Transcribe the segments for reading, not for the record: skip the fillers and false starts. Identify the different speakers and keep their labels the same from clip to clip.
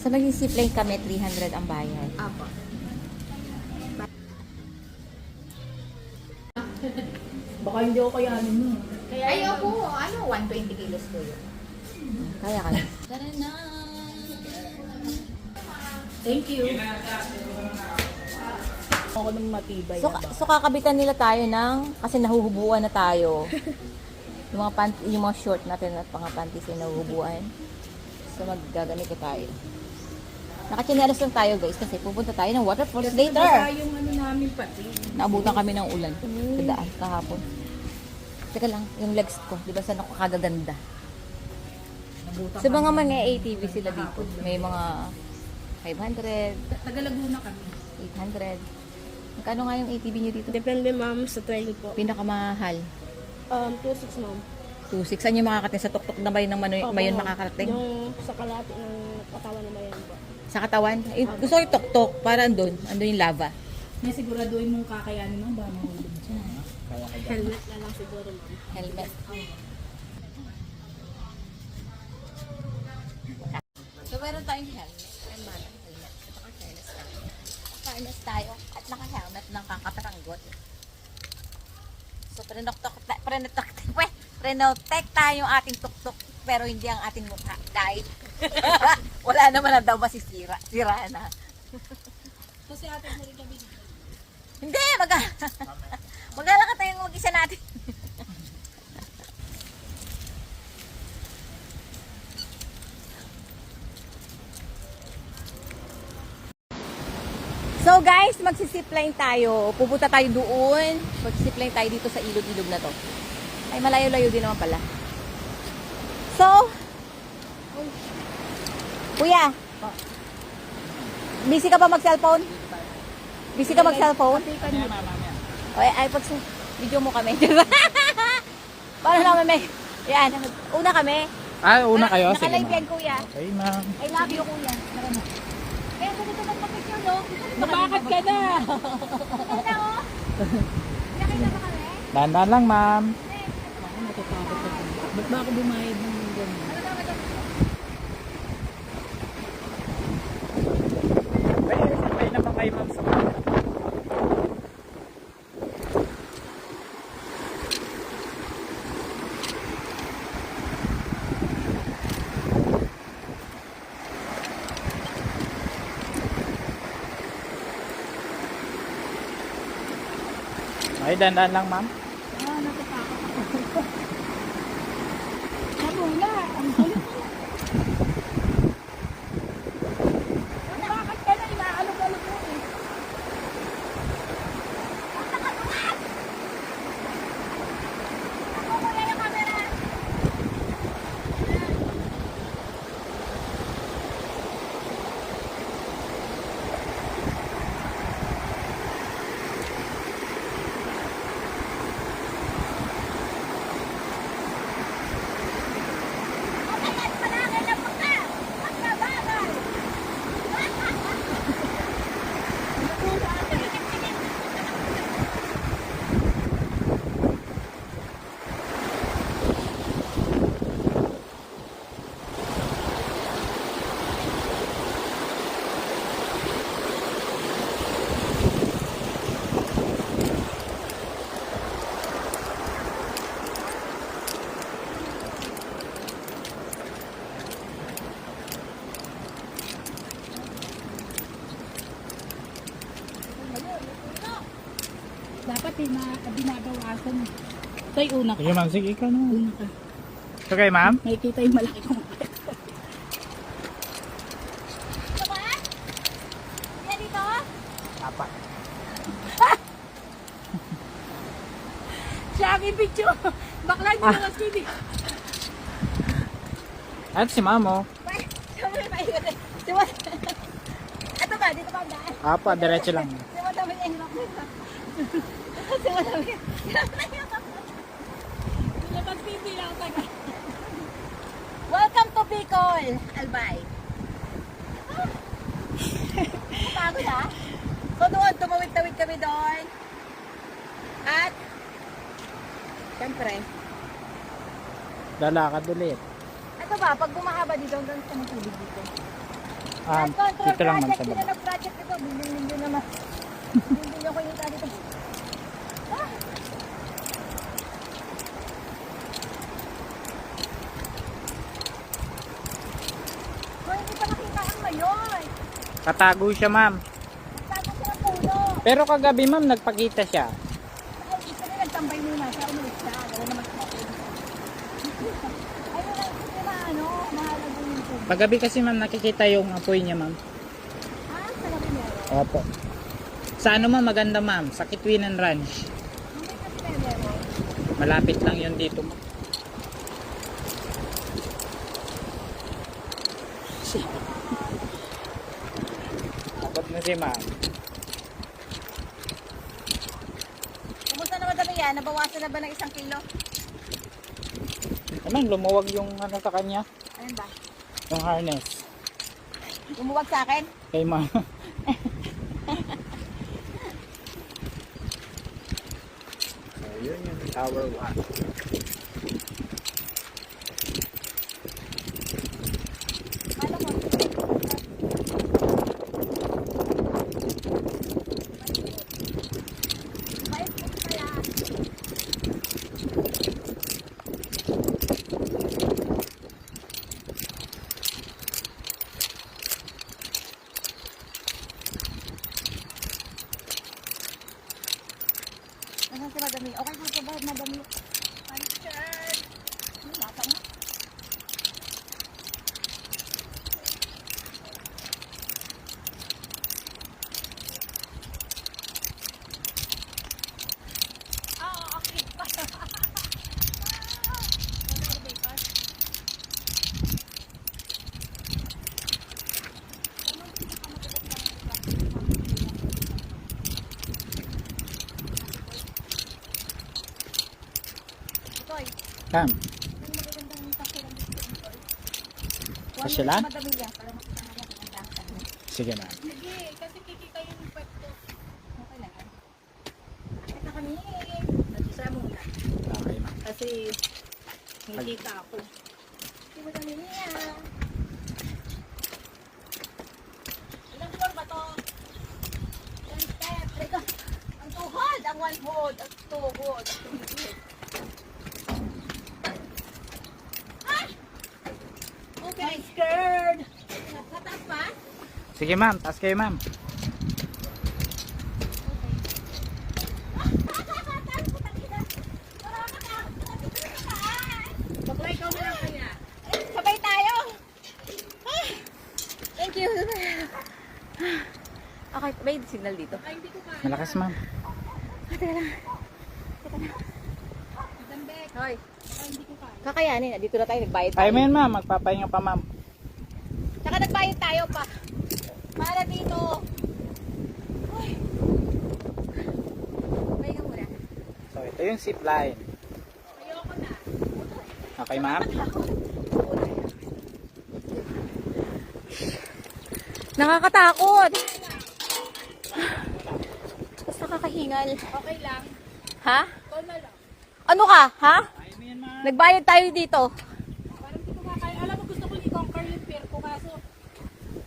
Speaker 1: Sa maging zipline kami, 300 ang bayad.
Speaker 2: Apo.
Speaker 3: Baka hindi ako kayanin mo.
Speaker 2: Ay, opo. Ano? 120 kilos po yun.
Speaker 1: Kaya kaya.
Speaker 2: Tara na.
Speaker 3: Thank you. Ako nang matibay.
Speaker 1: So kakabitan nila tayo kasi nahuhubuan na tayo. yung mga short natin at mga panties ay nahuhubuan. So maggaganito tayo. Nakachinelas lang tayo guys kasi pupunta tayo ng waterfalls later.
Speaker 3: Basta yung ano namin pati.
Speaker 1: Naabutan kami ng ulan. Sa daan kahapon. Teka lang, yung legs ko, di ba saan ako kagaganda? Sa mga ATV sila dito. May mga 500,
Speaker 3: Taga-Laguna kami.
Speaker 1: 800. Magkano nga yung ATV nyo dito?
Speaker 4: Depende ma'am sa trail po.
Speaker 1: Pinakamahal.
Speaker 4: 2.6 ma'am.
Speaker 1: 2.6. Saan yung makakarating? Sa tuktok na ba yun ng mayon
Speaker 4: Opo,
Speaker 1: makakarating?
Speaker 4: Yung sa kalahati ng katawan ni Mayan po.
Speaker 1: Sa katawan? Gusto ko yung tuktok para andun yung lava.
Speaker 3: May siguraduhin mong kakayanin mo ba mahulog dyan?
Speaker 4: Helmet na lang siguro ma'am.
Speaker 1: Helmet. So meron tayong helmet. Ay, manang helmet. At naka-harness tayo. Naka-harness tayo at naka-helmet ng kakataranggot. So prenotek tayo yung ating tuktok pero hindi ang ating mukha. Dahil wala naman na daw masisira. Sira na.
Speaker 3: Kasi ate mo rin kami.
Speaker 1: Hindi! Maglalakad tayong mag-isa natin. So guys, magsisipline tayo. Pupunta tayo doon. Magsisipline tayo dito sa ilog-ilog na to. Ay, malayo-layo din naman pala. So, Kuya, busy ka ba mag-cellphone? Busy ka mag-cellphone? Ay, video mo kami. Paano naman may... Yan, una kami.
Speaker 5: Una kayo? Sige,
Speaker 1: Naka-live
Speaker 5: ma'am.
Speaker 1: yan, Kuya.
Speaker 5: Okay, ma'am.
Speaker 1: I love you, Kuya. Kaya sa dito magpapicture, no?
Speaker 3: Bakit ka na?
Speaker 1: Ganda, oh. Nakita ba kami?
Speaker 5: Dahan-dahan lang, ma'am.
Speaker 3: Ako natatakot ako. Ba't ba ako bumayad ng gano'n?
Speaker 5: Sabay naman kayo, ma'am. Sa mga. Ay, dahan-dahan lang, ma'am.
Speaker 3: Natatakot ako. Sabula! Ang kulit mo. Bakit ka na? Inaalog-alog mo eh. Dapat binabawasan. Ito yung una ka.
Speaker 5: Sige, ma'am. Sige, ikaw naman.
Speaker 3: Una ka.
Speaker 5: Okay, ma'am.
Speaker 3: Nakikita yung malaki kong
Speaker 1: Yan dito?
Speaker 5: Apat.
Speaker 3: siya ang picture. Bakla niyo na skinny.
Speaker 5: At si ma'am, oh.
Speaker 1: Ito ba? Dito ba ang daan?
Speaker 5: Apat, diretso lang.
Speaker 1: Si Madami niya hirap nito. Si Madami.
Speaker 3: Dapat hindi lang taga.
Speaker 1: Welcome to Bicol, Albay. Pagod ha? So doon, tumawid-tawid kami doon. At, siyempre,
Speaker 5: Lalakad ulit.
Speaker 1: ito ba, pag bumahaba dito, hanggang sa tubig dito.
Speaker 5: Dito lang man sa baba.
Speaker 1: Nag-project ito. Bilhin naman. Bilhin ako yung dito. Hindi pa nakita ang mayon.
Speaker 5: Katago siya, ma'am.
Speaker 1: Tago siya ng puno.
Speaker 5: Pero kagabi, ma'am, nagpakita siya.
Speaker 1: Ay, isa na nagtambay muna siya. Umalis siya. Gano'n naman siya. Ayun lang, hindi na mahalaga yung puno.
Speaker 5: Paggabi kasi, ma'am, nakikita yung apoy niya, ma'am.
Speaker 1: Sa gabi meron.
Speaker 5: Opo. Sa ano, ma'am, maganda, ma'am. Sa Kitwinan Ranch.
Speaker 1: Hindi kasi meron.
Speaker 5: Malapit lang yun dito, ma'am. Abot na si ma'am.
Speaker 1: Kumusta naman kami yan? Nabawasan na ba ng 1 kilo?
Speaker 5: Naman, lumuwag yung ano sa kanya.
Speaker 1: Ayun ba?
Speaker 5: Yung harness.
Speaker 1: Lumuwag sa akin?
Speaker 5: Kay ma'am. So, yun yung tower 1.
Speaker 1: Alam mo. Facebook kaya. Nasaan si Madami? Okay po ba, Madami? Richard! Lata nga. Okay pa.
Speaker 5: Ma'am, Kasi lang?
Speaker 1: Madami yan para makita natin ang dahil.
Speaker 5: sige ma'am.
Speaker 3: Sige, kasi kikita yung pwesto.
Speaker 1: Okay lang yan. Ito kami. Nagsisa muna.
Speaker 5: Okay ma'am.
Speaker 3: Kasi nakikita ako.
Speaker 1: Si Madami niya. Ilang floor ba to? 10 step. Ito. Ang tuhod. Ang 1 hold. Ang tuhod. Okay. Scared. Nataas pa?
Speaker 5: Sige ma'am, taas kayo ma'am.
Speaker 3: Bakla, ikaw na lang kaya.
Speaker 1: Sabay tayo. Thank you. Okay, may signal dito.
Speaker 3: Ay, hindi ko kaya.
Speaker 5: Malakas ma'am.
Speaker 1: Teka lang.
Speaker 3: Dambek.
Speaker 1: Hoy,
Speaker 3: Ay, hindi ko kaya.
Speaker 1: kakayanin. Dito na tayo. Nagbayad
Speaker 5: Tayo
Speaker 1: tayo.
Speaker 5: mo yan ma'am, magpapahinga pa ma'am.
Speaker 1: Tsaka nagbayad tayo pa. Para dito. Uy. Pahinga muna.
Speaker 5: So ito yung zip line.
Speaker 3: Ayoko na.
Speaker 5: Okay ma'am?
Speaker 1: Nakakatakot. Basta kakahingal.
Speaker 3: Okay lang.
Speaker 1: Ha?
Speaker 3: Ikaw na lang.
Speaker 1: Ano ka? Ha?
Speaker 5: Tayo mo yan ma'am.
Speaker 1: Nagbayad tayo dito.
Speaker 3: Parang hindi ko kaya. Alam mo, gusto ko i-conquer yung fear ko. Kaso,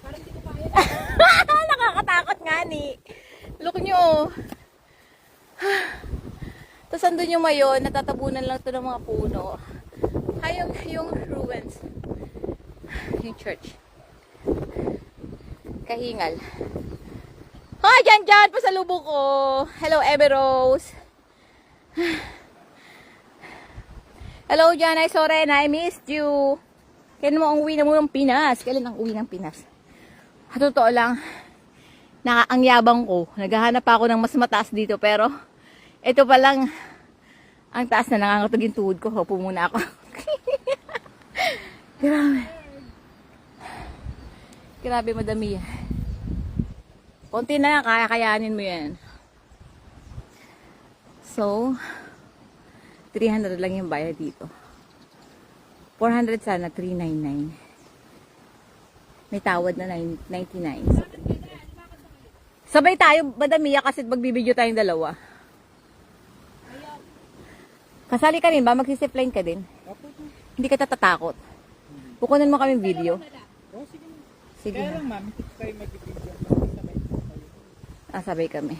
Speaker 3: parang hindi ko kaya.
Speaker 1: Nakakatakot nga ni. Look nyo. Tapos andun yung mayon, natatabunan lang ito ng mga puno. Ay, yung ruins. Yung church. Kahingal. Hi, dyan, pasalubong ko. Hello, Ebe Rose. Hello, Jan. I saw Ren. I missed you. Kailan mo ang uwi na mo ng Pinas? Kailan ang uwi ng Pinas? Totoo lang, ang yabang ko. Naghahanap pa ako ng mas mataas dito, pero ito pa lang ang taas na nangangatog yung tuhod ko. Hopo muna ako. Grabe. Grabe, madami yan. Konti na lang, kaya-kayanin mo yan. So, 300 lang yung bayad dito. 400 sana, 399. May tawad na 99. Sabay tayo, madamiya kasi magbibideo tayong dalawa. Kasali ka rin ba? Magsisipline ka din? Hindi ka tatakot. Kukunan mo kami video. Sige
Speaker 5: Kaya
Speaker 1: na.
Speaker 5: lang ma'am, hindi kayo mag-video. Sabay kayo.
Speaker 1: Sabay kami.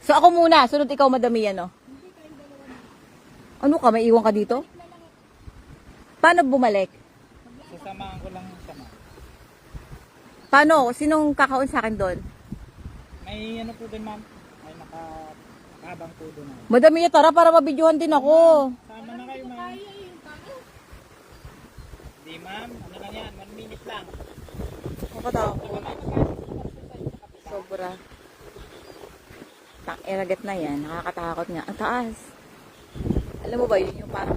Speaker 1: So ako muna, sunod ikaw madami yan, no? Ano ka, may iwan ka dito? Paano bumalik?
Speaker 5: Sasamahan ko lang siya ma'am.
Speaker 1: Paano? Sinong kakaon sa akin doon?
Speaker 5: May ano po din ma'am. May nakahabang po doon.
Speaker 1: Madami yan, tara para mabidyohan din ako.
Speaker 5: Sama na kayo ma'am. Hindi ma'am, ano lang yan, 1 minute lang.
Speaker 1: Nakatakot. Sobra. Iragat na yan, nakakatakot nga. Ang taas. Alam mo ba yun yung parang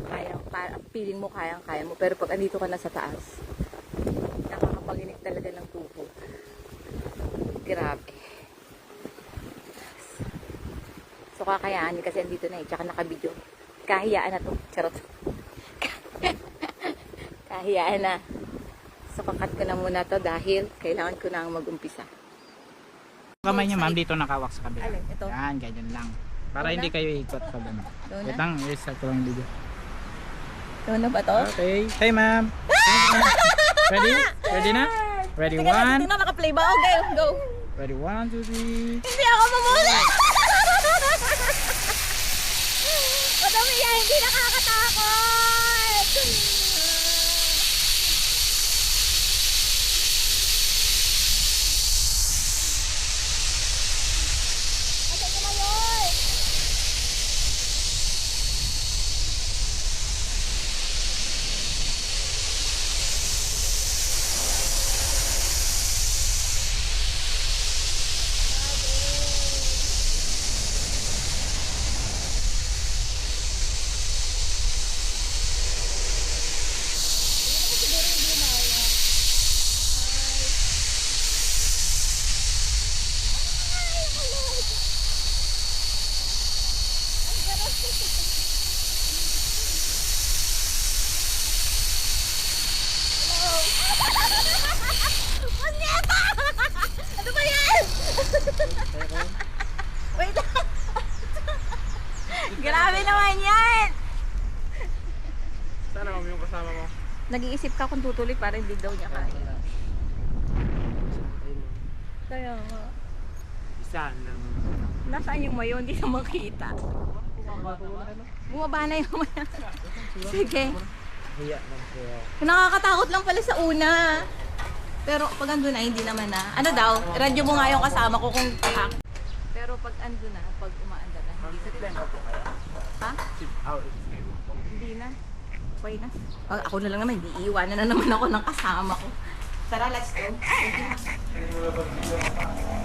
Speaker 1: feeling mo kayang-kaya mo, pero pag andito ka na sa taas, nakakapaginig talaga ng tubo. Grabe. So kakayaan kasi andito na eh, tsaka nakabidyo. Kahiyaan na to. Charot. Kahiyaan na. So kakat ko na muna to dahil kailangan ko na mag-umpisa.
Speaker 5: Kamay niya ma'am, dito nakawak sa kabila.
Speaker 1: Alin? Ito?
Speaker 5: Yan, ganyan lang. Para
Speaker 1: Ito
Speaker 5: hindi
Speaker 1: na?
Speaker 5: kayo ikot sa ano.
Speaker 1: Ito na?
Speaker 5: Itang, isa ko lang video.
Speaker 1: Ito na ba to?
Speaker 5: Okay. Hey ma'am. Ready? Ready na? Ready?
Speaker 1: Teka lang,
Speaker 5: 1.
Speaker 1: tingnan naka-play ba? Okay, go.
Speaker 5: Ready? 1, 2, 3.
Speaker 1: Hindi ako mamula! Madami yan, hindi nakakatakot! Asan ka na yun? Punyeta! Ano ba yan? Wait lang. Grabe naman yan!
Speaker 5: Sana ma'am yung kasama mo.
Speaker 1: Nag-iisip ka kung tutuloy para hindi daw niya kaya. Kaya nga.
Speaker 5: Isa lang.
Speaker 1: Nasaan yung mayo? Hindi na makita. Bumaba na yung mayo. Sige.
Speaker 5: Hiya lang po.
Speaker 1: Nakakatakot lang pala sa una. Pero pag ando na, hindi naman na. Ano daw? Radyo mo nga yung kasama ko kung pero pag ando na, pag umaanda na, hindi na rin. Ha? Hindi na. Okay na. Ako na lang naman, hindi iiwanan na naman ako ng kasama ko. Tara, let's go. Thank you.